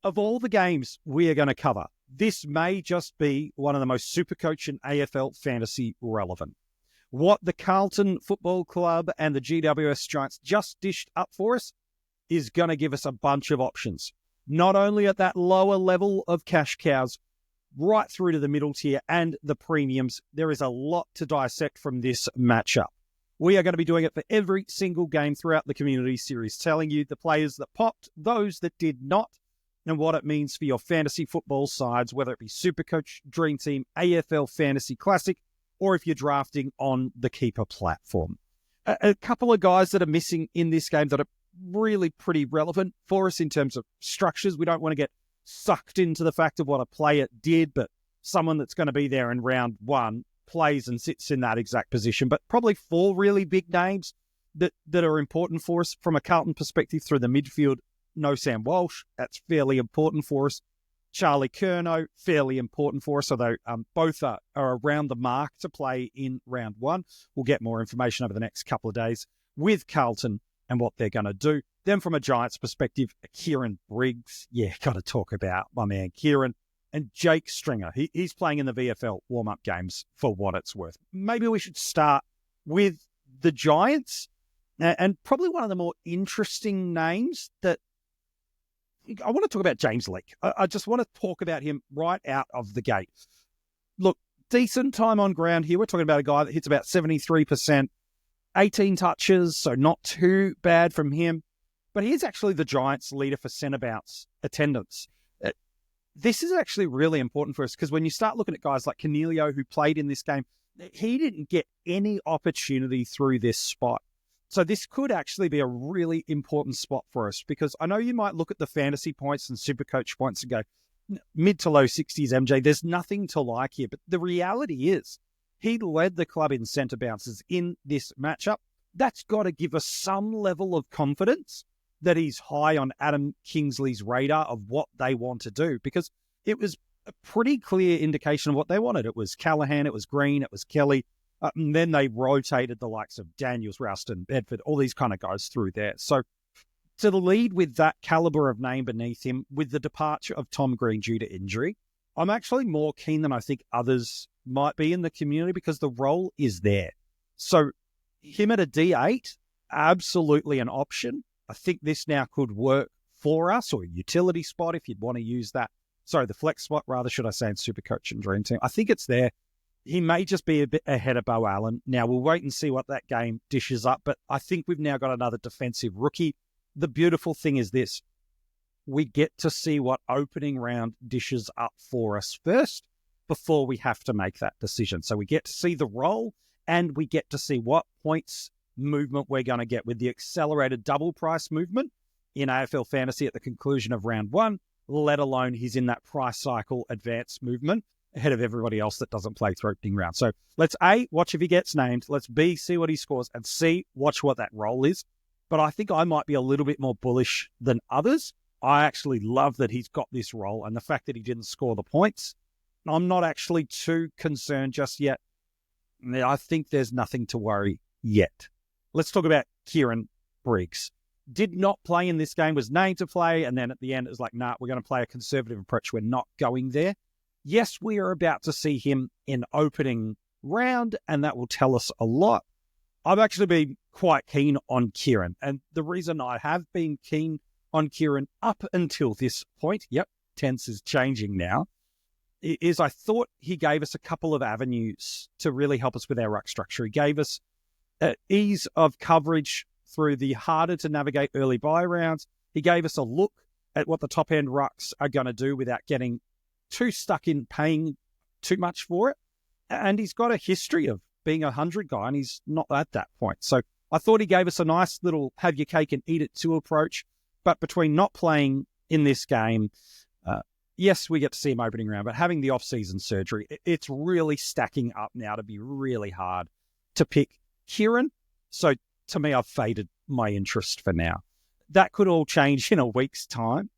Of all the games we are going to cover, this may just be one of the most SuperCoach and AFL Fantasy relevant. What the Carlton Football Club and the GWS Giants just dished up for us is going to give us a bunch of options. Not only at that lower level of cash cows, right through to the middle tier and the premiums, there is a lot to dissect from this matchup. We are going to be doing it for every single game throughout the Community Series, telling you the players that popped, those that did not, and what it means for your fantasy football sides, whether it be SuperCoach, Dream Team, AFL Fantasy Classic, or if you're drafting on the Keeper platform. A couple of guys that are missing in this game that are really pretty relevant for us in terms of structures. We don't want to get sucked into the fact of what a player did, but someone that's going to be there in round one plays and sits in that exact position. But probably four really big names that are important for us from a Carlton perspective through the midfield. No Sam Walsh, that's fairly important for us. Charlie Curnow, fairly important for us, although both are around the mark to play in round one. We'll get more information over the next couple of days with Carlton and what they're going to do. Then from a Giants perspective, Kieran Briggs. Yeah, got to talk about my man Kieran. And Jake Stringer. He's playing in the VFL warm-up games for what it's worth. Maybe we should start with the Giants. And probably one of the more interesting names that I want to talk about James Leake. I just want to talk about him right out of the gate. Look, decent time on ground here. We're talking about a guy that hits about 73%, 18 touches, so not too bad from him. But he's actually the Giants' leader for centre bounce attendance. This is actually really important for us because when you start looking at guys like Cornelio, who played in this game, he didn't get any opportunity through this spot. So this could actually be a really important spot for us because I know you might look at the fantasy points and SuperCoach points and go, mid to low 60s, MJ, there's nothing to like here. But the reality is he led the club in centre bounces in this matchup. That's got to give us some level of confidence that he's high on Adam Kingsley's radar of what they want to do because it was a pretty clear indication of what they wanted. It was Callaghan, it was Green, it was Kelly. And then they rotated the likes of Daniels, Rouston, Bedford, all these kind of guys through there. So to lead with that caliber of name beneath him, with the departure of Tom Green due to injury, I'm actually more keen than I think others might be in the community because the role is there. So him at a D8, absolutely an option. I think this now could work for us, or a utility spot if you'd want to use that. Sorry, the flex spot, rather, should I say, in SuperCoach and Dream Team. I think it's there. He may just be a bit ahead of Bo Allen. Now, we'll wait and see what that game dishes up, but I think we've now got another defensive rookie. The beautiful thing is this. We get to see what opening round dishes up for us first before we have to make that decision. So we get to see the role and we get to see what points movement we're going to get with the accelerated double price movement in AFL Fantasy at the conclusion of round one, let alone he's in that price cycle advance movement ahead of everybody else that doesn't play through opening round. So let's A, watch if he gets named. Let's B, see what he scores, and C, watch what that role is. But I think I might be a little bit more bullish than others. I actually love that he's got this role and the fact that he didn't score the points. I'm not actually too concerned just yet. I think there's nothing to worry yet. Let's talk about Kieran Briggs. Did not play in this game, was named to play, and then at the end it was like, nah, we're going to play a conservative approach. We're not going there. Yes, we are about to see him in opening round, and that will tell us a lot. I've actually been quite keen on Kieran, and the reason I have been keen on Kieran up until this point, tense is changing now, is I thought he gave us a couple of avenues to really help us with our ruck structure. He gave us ease of coverage through the harder to navigate early buy rounds. He gave us a look at what the top end rucks are going to do without getting too stuck in paying too much for it. And he's got a history of being a 100 guy, and he's not at that point. So I thought he gave us a nice little have your cake and eat it too approach. But between not playing in this game, yes, we get to see him opening round, but having the off-season surgery, it's really stacking up now to be really hard to pick Kieran. So to me, I've faded my interest for now. That could all change in a week's time.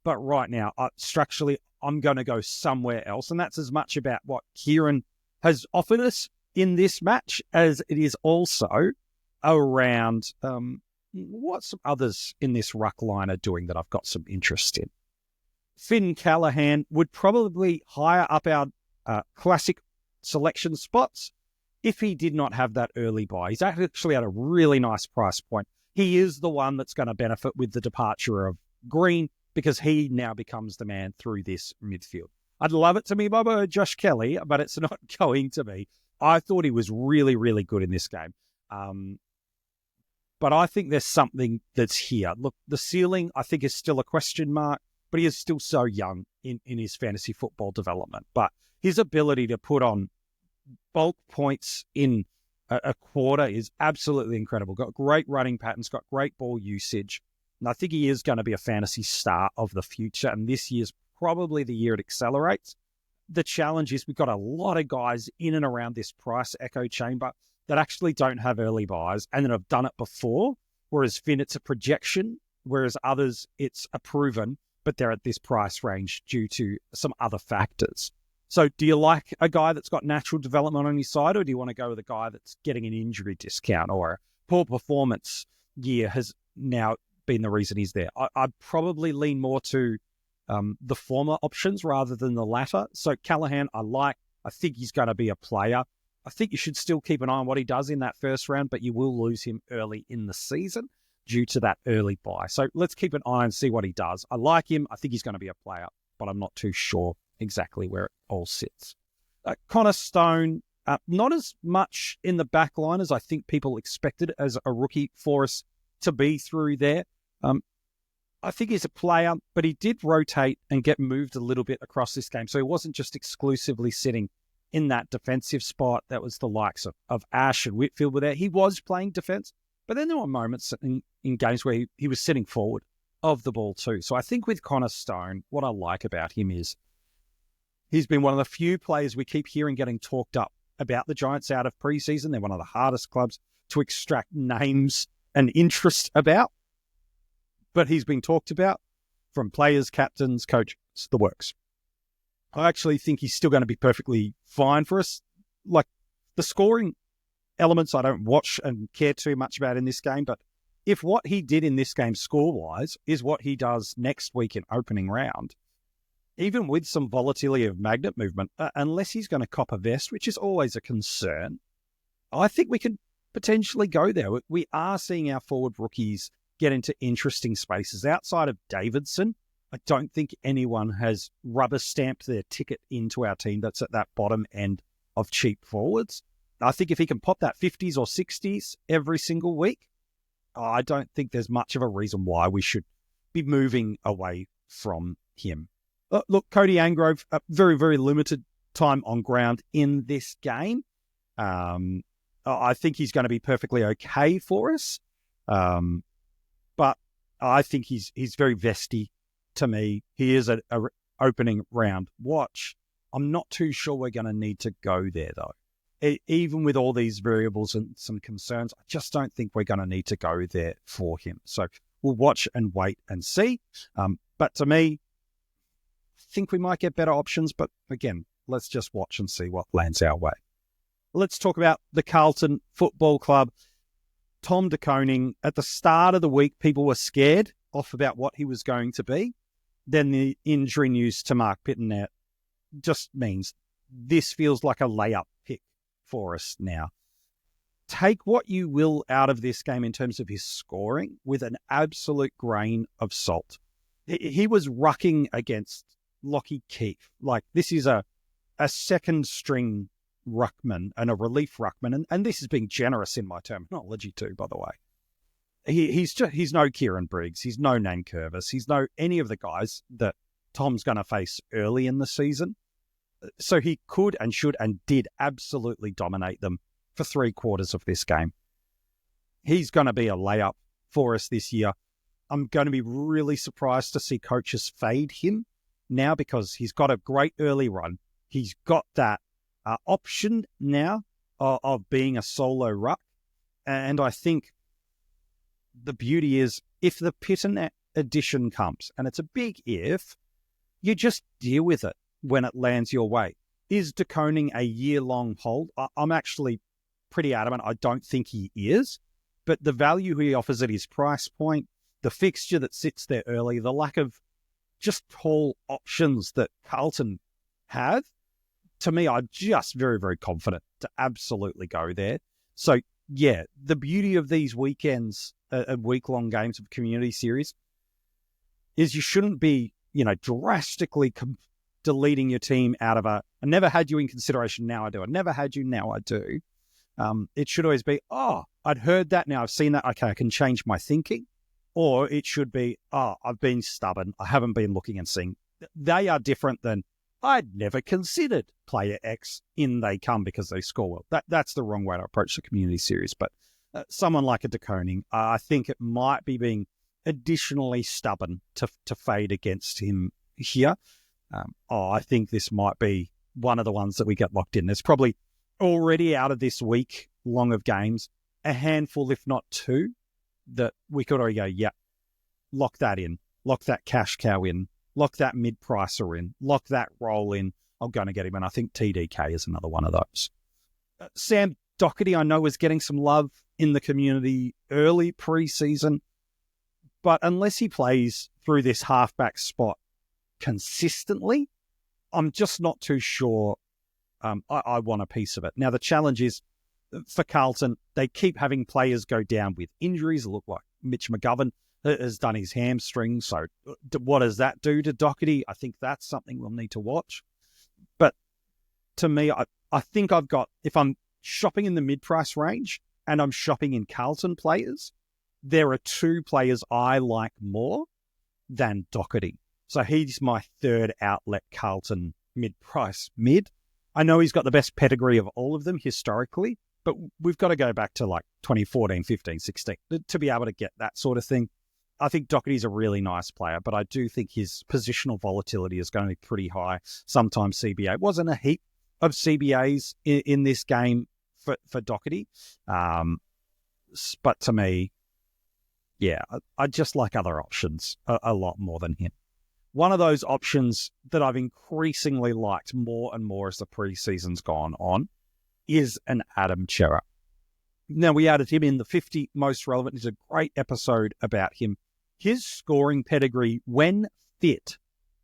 But right now, structurally, I'm going to go somewhere else. And that's as much about what Kieran has offered us in this match as it is also around what some others in this ruck line are doing that I've got some interest in. Finn Callaghan would probably higher up our classic selection spots if he did not have that early buy. He's actually at a really nice price point. He is the one that's going to benefit with the departure of Green because he now becomes the man through this midfield. I'd love it to be Bobo Josh Kelly, but it's not going to be. I thought he was really, really good in this game. But I think there's something that's here. Look, the ceiling, I think, is still a question mark, but he is still so young in his fantasy football development. But his ability to put on bulk points in a quarter is absolutely incredible. Got great running patterns, got great ball usage. And I think he is going to be a fantasy star of the future. And this year's probably the year it accelerates. The challenge is we've got a lot of guys in and around this price echo chamber that actually don't have early buys and that have done it before. Whereas Finn, it's a projection, whereas others, it's a proven, but they're at this price range due to some other factors. So do you like a guy that's got natural development on his side, or do you want to go with a guy that's getting an injury discount or a poor performance year has now been the reason he's there? I'd probably lean more to the former options rather than the latter. So Callaghan, I think he's going to be a player. I think you should still keep an eye on what he does in that first round, but you will lose him early in the season due to that early buy. So let's keep an eye and see what he does. I like him. I think he's going to be a player, but I'm not too sure exactly where it all sits. Connor Stone, not as much in the back line as I think people expected as a rookie for us to be through there. I think he's a player, but he did rotate and get moved a little bit across this game. So he wasn't just exclusively sitting in that defensive spot. That was the likes of Ash and Whitfield were there. He was playing defense, but then there were moments in games where he was sitting forward of the ball too. So I think with Connor Stone, what I like about him is he's been one of the few players we keep hearing getting talked up about the Giants out of preseason. They're one of the hardest clubs to extract names and interest about. But he's been talked about from players, captains, coaches, the works. I actually think he's still going to be perfectly fine for us. Like the scoring elements, I don't watch and care too much about in this game. But if what he did in this game score-wise is what he does next week in opening round, even with some volatility of magnet movement, unless he's going to cop a vest, which is always a concern, I think we could potentially go there. We are seeing our forward rookies get into interesting spaces. Outside of Davidson, I don't think anyone has rubber stamped their ticket into our team that's at that bottom end of cheap forwards. I think if he can pop that 50s or 60s every single week, I don't think there's much of a reason why we should be moving away from him. Look, Cody Angrove, very, very limited time on ground in this game. I think he's going to be perfectly okay for us. But I think he's very vesty to me. He is a opening round watch. I'm not too sure we're going to need to go there, though. Even with all these variables and some concerns, I just don't think we're going to need to go there for him. So we'll watch and wait and see. But to me, I think we might get better options. But again, let's just watch and see what lands our way. Let's talk about the Carlton Football Club. Tom de Koning, at the start of the week, people were scared off about what he was going to be. Then the injury news to Mark Pittonet just means this feels like a layup pick for us now. Take what you will out of this game in terms of his scoring with an absolute grain of salt. He was rucking against Lockie Keefe. Like, this is a second string ruckman and a relief ruckman, and this is being generous in my terminology too, by the way. He's no Kieran Briggs, he's no Nankervis, he's no any of the guys that Tom's going to face early in the season. So he could and should and did absolutely dominate them for 3/4 of this game. He's going to be a layup for us this year. I'm going to be really surprised to see coaches fade him now because he's got a great early run. He's got that option now of being a solo ruck. And I think the beauty is if the Pittonet edition comes, and it's a big if, you just deal with it when it lands your way. Is de Koning a year-long hold? I'm actually pretty adamant I don't think he is, but the value he offers at his price point, the fixture that sits there early, the lack of just tall options that Carlton have, to me, I'm just very, very confident to absolutely go there. So, yeah, the beauty of these weekends and week-long games of Community Series is you shouldn't be, drastically deleting your team out of I never had you in consideration, now I do. I never had you, now I do. It should always be, I'd heard that, now I've seen that, okay, I can change my thinking. Or it should be, I've been stubborn, I haven't been looking and seeing. They are different than, I'd never considered player X, in they come because they score well. That's the wrong way to approach the Community Series. But someone like a Koning, I think it might be being additionally stubborn to fade against him here. I think this might be one of the ones that we get locked in. There's probably already out of this week long of games, a handful, if not two, that we could already go, yeah, lock that in, lock that cash cow in, lock that mid-pricer in, lock that roll in. I'm going to get him, and I think TDK is another one of those. Sam Docherty, I know, is getting some love in the community early preseason, but unless he plays through this halfback spot consistently, I'm just not too sure I want a piece of it. Now, the challenge is, for Carlton, they keep having players go down with injuries. It looked like Mitch McGovern has done his hamstring. So what does that do to Docherty? I think that's something we'll need to watch. But to me, I think I've got, if I'm shopping in the mid-price range and I'm shopping in Carlton players, there are two players I like more than Docherty. So he's my third outlet Carlton mid-price mid. I know he's got the best pedigree of all of them historically, but we've got to go back to like 2014, 15, 16 to be able to get that sort of thing. I think Docherty's a really nice player, but I do think his positional volatility is going to be pretty high. Sometimes CBA. Wasn't a heap of CBAs in this game for Docherty. But to me, yeah, I just like other options a lot more than him. One of those options that I've increasingly liked more and more as the preseason's gone on is an Adam Cerra. Now, we added him in the 50 most relevant. It's a great episode about him. His scoring pedigree, when fit,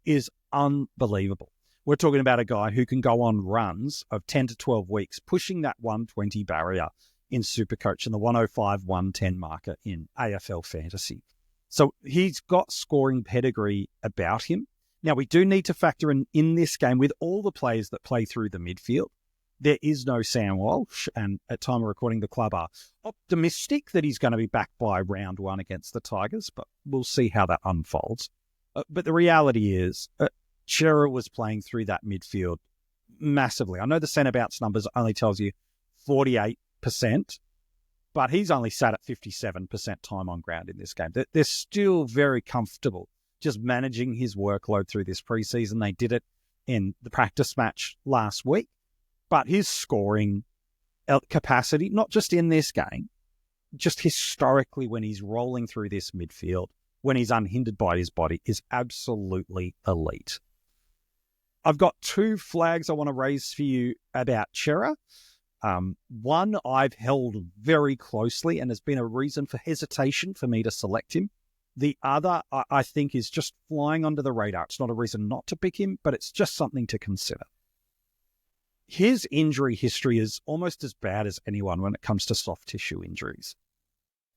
is unbelievable. We're talking about a guy who can go on runs of 10 to 12 weeks, pushing that 120 barrier in SuperCoach and the 105-110 marker in AFL Fantasy. So he's got scoring pedigree about him. Now, we do need to factor in this game with all the players that play through the midfield. There is no Sam Walsh, and at time of recording, the club are optimistic that he's going to be back by round one against the Tigers, but we'll see how that unfolds. But the reality is, Cerra was playing through that midfield massively. I know the centre bounce numbers only tells you 48%, but he's only sat at 57% time on ground in this game. They're still very comfortable just managing his workload through this preseason. They did it in the practice match last week. But his scoring capacity, not just in this game, just historically when he's rolling through this midfield, when he's unhindered by his body, is absolutely elite. I've got two flags I want to raise for you about Cerra. One I've held very closely and has been a reason for hesitation for me to select him. The other, I think, is just flying under the radar. It's not a reason not to pick him, but it's just something to consider. His injury history is almost as bad as anyone when it comes to soft tissue injuries.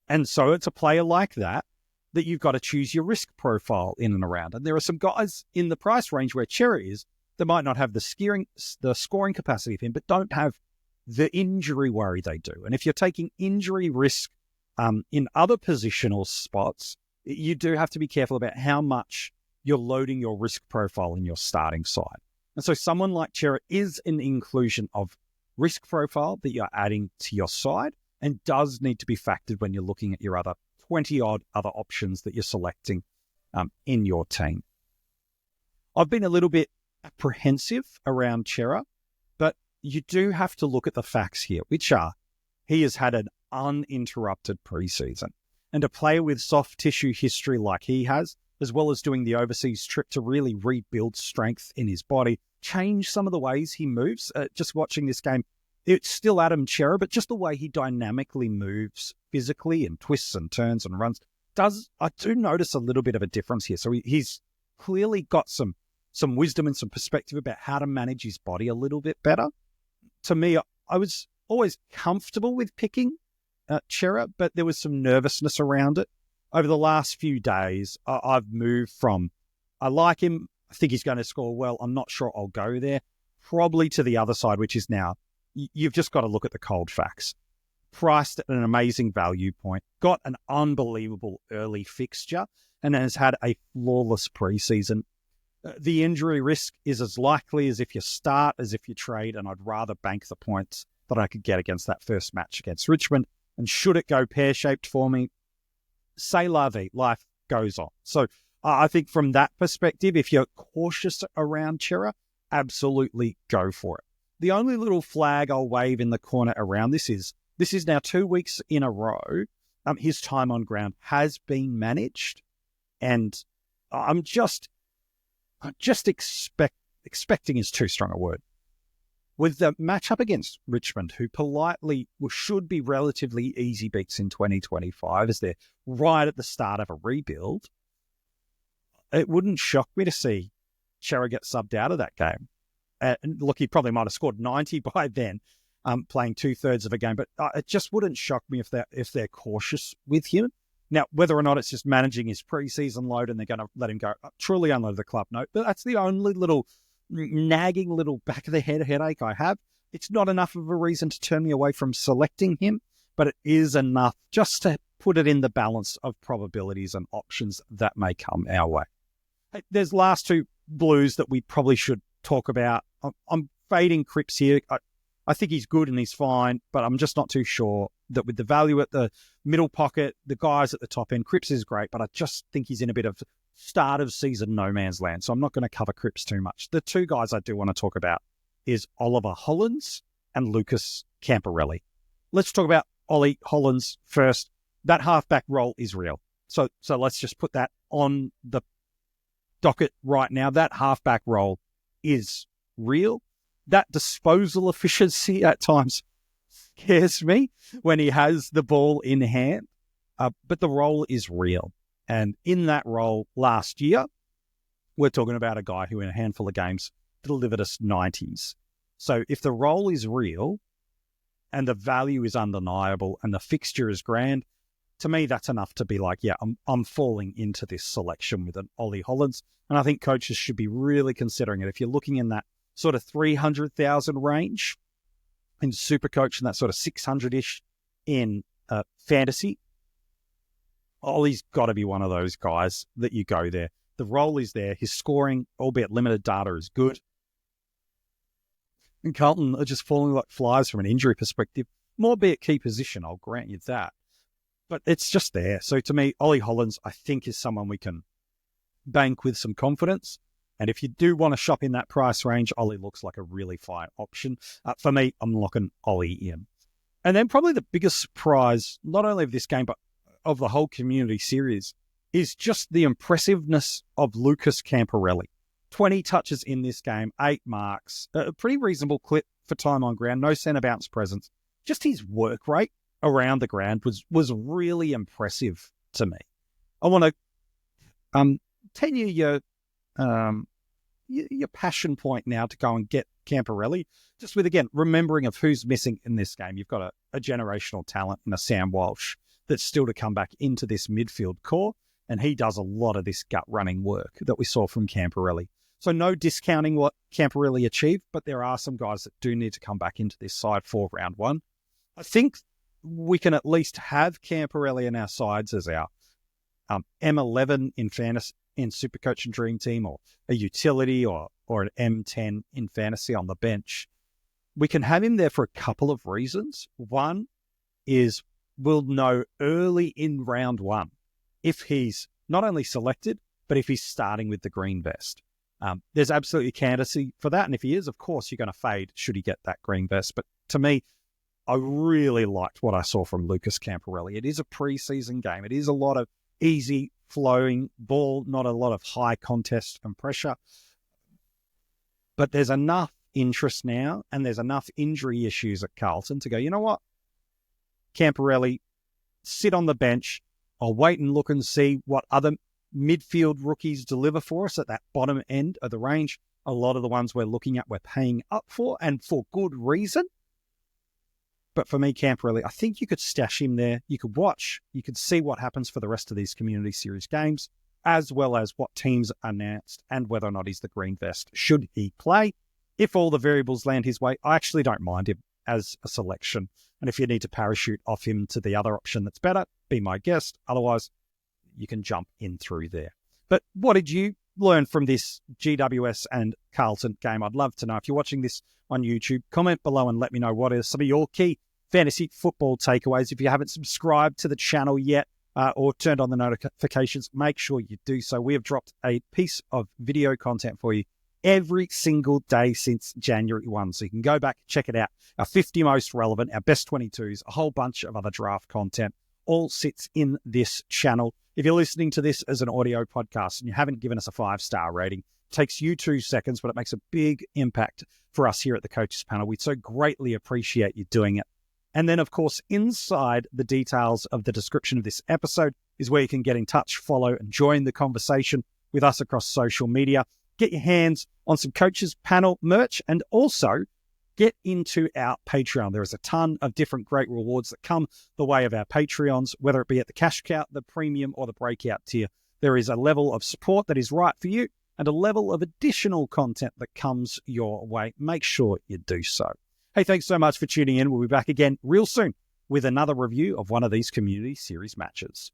And so it's a player like that you've got to choose your risk profile in and around. And there are some guys in the price range where Cerra is that might not have the scoring capacity of him, but don't have the injury worry they do. And if you're taking injury risk in other positional spots, you do have to be careful about how much you're loading your risk profile in your starting side. And so someone like Cerra is an inclusion of risk profile that you're adding to your side and does need to be factored when you're looking at your other 20-odd other options that you're selecting in your team. I've been a little bit apprehensive around Cerra, but you do have to look at the facts here, which are he has had an uninterrupted preseason. And a player with soft tissue history like he has, as well as doing the overseas trip to really rebuild strength in his body, change some of the ways he moves. Just watching this game, it's still Adam Cerra, but just the way he dynamically moves physically and twists and turns and runs, I do notice a little bit of a difference here. So he's clearly got some wisdom and some perspective about how to manage his body a little bit better. To me, I was always comfortable with picking Cerra, but there was some nervousness around it. Over the last few days, I've moved from, I like him, I think he's going to score well, I'm not sure I'll go there, probably to the other side, which is now, you've just got to look at the cold facts. Priced at an amazing value point, got an unbelievable early fixture, and has had a flawless preseason. The injury risk is as likely as if you start as if you trade, and I'd rather bank the points that I could get against that first match against Richmond. And should it go pear-shaped for me, c'est la vie, life goes on. So I think from that perspective, if you're cautious around Cerra, absolutely go for it. The only little flag I'll wave in the corner around this is now 2 weeks in a row. His time on ground has been managed, and I'm just expecting is too strong a word. With the matchup against Richmond, who politely should be relatively easy beats in 2025 as they're right at the start of a rebuild, it wouldn't shock me to see Cerra get subbed out of that game. And look, he probably might have scored 90 by then, playing 2/3 of a game, but it just wouldn't shock me if they're cautious with him. Now, whether or not it's just managing his preseason load and they're going to let him go, truly unload the club note. But that's the only little nagging little back of the head headache I have. It's not enough of a reason to turn me away from selecting him, but it is enough just to put it in the balance of probabilities and options that may come our way. Hey, there's last two blues that we probably should talk about. I'm fading Cripps here. I think he's good and he's fine, but I'm just not too sure that with the value at the middle pocket, the guys at the top end, Cripps is great, but I just think he's in a bit of start of season no man's land. So I'm not going to cover Cripps too much. The two guys I do want to talk about is Oliver Hollands and Lucas Camporeale. Let's talk about Ollie Hollands first. That halfback role is real. So let's just put that on the docket right now. That halfback role is real. That disposal efficiency at times scares me when he has the ball in hand, but the role is real. And in that role last year, we're talking about a guy who in a handful of games delivered us 90s. So if the role is real and the value is undeniable and the fixture is grand, to me, that's enough to be like, yeah, I'm falling into this selection with an Ollie Hollands. And I think coaches should be really considering it. If you're looking in that sort of 300,000 range in SuperCoach and that sort of 600-ish in fantasy, Ollie's got to be one of those guys that you go there. The role is there. His scoring, albeit limited data, is good. And Carlton are just falling like flies from an injury perspective. More be at key position, I'll grant you that. But it's just there. So to me, Ollie Hollands, I think, is someone we can bank with some confidence. And if you do want to shop in that price range, Ollie looks like a really fine option. For me, I'm locking Ollie in. And then probably the biggest surprise, not only of this game, but of the whole community series, is just the impressiveness of Lucas Camporeale. 20 touches in this game, 8 marks, a pretty reasonable clip for time on ground, no centre bounce presence. Just his work rate around the ground was really impressive to me. I want to tenure your passion point now to go and get Camporeale, just with, again, remembering of who's missing in this game. You've got a generational talent in a Sam Walsh that's still to come back into this midfield core, and he does a lot of this gut-running work that we saw from Camporeale. So no discounting what Camporeale achieved, but there are some guys that do need to come back into this side for round one. I think we can at least have Camporeale in our sides as our M11 in fantasy, in SuperCoach and Dream Team, or a utility or an M10 in fantasy on the bench. We can have him there for a couple of reasons. One is we'll know early in round one if he's not only selected, but if he's starting with the green vest. There's absolutely candidacy for that. And if he is, of course, you're going to fade should he get that green vest. But to me, I really liked what I saw from Lucas Camporeale. It is a preseason game. It is a lot of easy flowing ball, not a lot of high contest and pressure. But there's enough interest now, and there's enough injury issues at Carlton to go, you know what? Camporeale, sit on the bench. I'll wait and look and see what other midfield rookies deliver for us at that bottom end of the range. A lot of the ones we're looking at, we're paying up for, and for good reason. But for me, Camporeale, I think you could stash him there. You could watch. You could see what happens for the rest of these Community Series games, as well as what teams are announced and whether or not he's the green vest. Should he play? If all the variables land his way, I actually don't mind him as a selection. And if you need to parachute off him to the other option that's better, be my guest. Otherwise, you can jump in through there. But what did you learn from this GWS and Carlton game? I'd love to know. If you're watching this on YouTube, comment below and let me know what are some of your key fantasy football takeaways. If you haven't subscribed to the channel yet or turned on the notifications, make sure you do so. We have dropped a piece of video content for you every single day since January 1. So you can go back, check it out. Our 50 most relevant, our best 22s, a whole bunch of other draft content, all sits in this channel. If you're listening to this as an audio podcast and you haven't given us a 5-star rating, it takes you 2 seconds, but it makes a big impact for us here at the Coaches Panel. We so greatly appreciate you doing it. And then, of course, inside the details of the description of this episode is where you can get in touch, follow, and join the conversation with us across social media. Get your hands on some Coaches Panel merch and also get into our Patreon. There is a ton of different great rewards that come the way of our Patreons, whether it be at the cash cow, the premium, or the breakout tier. There is a level of support that is right for you and a level of additional content that comes your way. Make sure you do so. Hey, thanks so much for tuning in. We'll be back again real soon with another review of one of these Community Series matches.